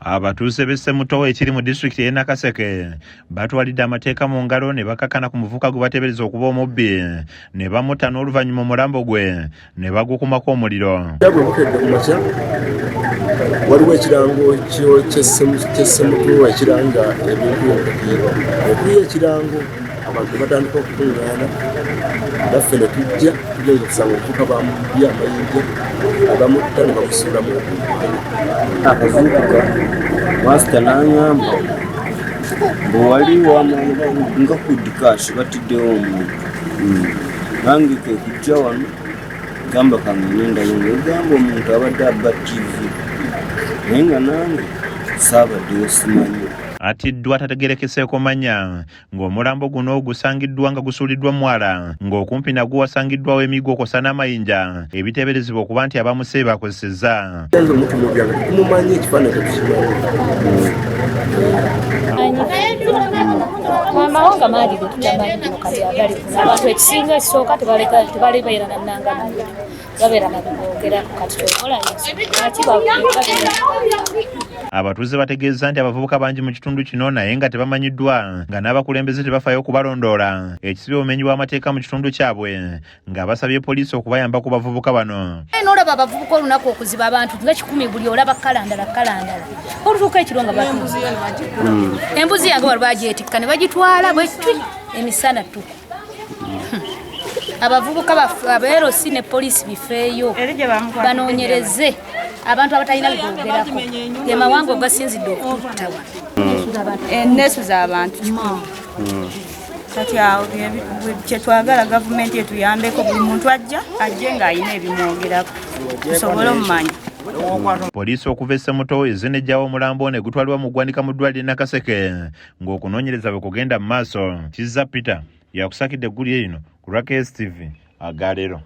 Abatuuze b'e Ssemuto ekiri mu disitulikiti y'e Nakaseke batwalidde amateeka mu ngalo ne bakakana ku muvuka gwe bateebereza okuba omubbi ne bamutta n'oluvannyuma omulambo gwe ne bagukumako omuliro. Waliwo ekirango ky'Essemuto ekiranga ebintu okuli ekirango abantu batandika okukuŋŋaana naffe ne tujja tugenza okusanga obuvuka bamubbi amayinja abamutta ne bamusuulamu akavubuka masita n'aŋŋamba mbu wali nga ku dikaasi batiddewo omuntu nange ke kujja wano gamba kaŋŋaane ndabinga egamba omuntu abadde abba tivi naye nga nange saabaddeyo simanyi. Atiddwa tategerekeseeko manya ng'omulambo guno gusangiddwa nga gusuuliddwa mwala ng'okumpi nagwo wasangiddwawo emiggo kosa n'amayinja ebiteeberezebwa okuba nti abamuse bakozesezza. Tumumanyi ekifaananyi amawanga maali getutamanyi kati agali abantu ekisinga ekisooka tebalebeera nannanga babeera nabiboogerako kati tokola abatuuze bategeeza nti abavubuka bangi mu kitundu kino naye nga tebamanyiddwa nga n'abakulembeze tebafaayo kubalondoola ekisibe obumenyi bw'amateeka mu kitundu kyabwe nga basabye poliisi okubayamba ku bavubuka bano. N'olaba abavubuka olunaku okuziba abantu nga 10 buli olaba kalandala olutuuka ekiro nga batuuze embuzi yange bali bagyetikka ne bagitwala bwetwi emisana tuku. Abavubuka abeerosi ne poliisi bifeeyo banoonyereze abantu abatalina biboogerako ge mawanga ogasinzidde okututta enneesu z'abantu kati awo kyetwagala gavumenti etuyambeko buli muntu ajje ng'alina ebimwogerako tusobole omumanya. Poliisi okuva e Ssemuto ezinejjawo omulambo ne gutwalibwa mu ggwanika mu ddwaliro e Nakaseke ng'okunoonyereza bwe kugenda mu maaso. Kizza Peter yakusakidde eggulu lino ku Lwa KSTV Agaleero.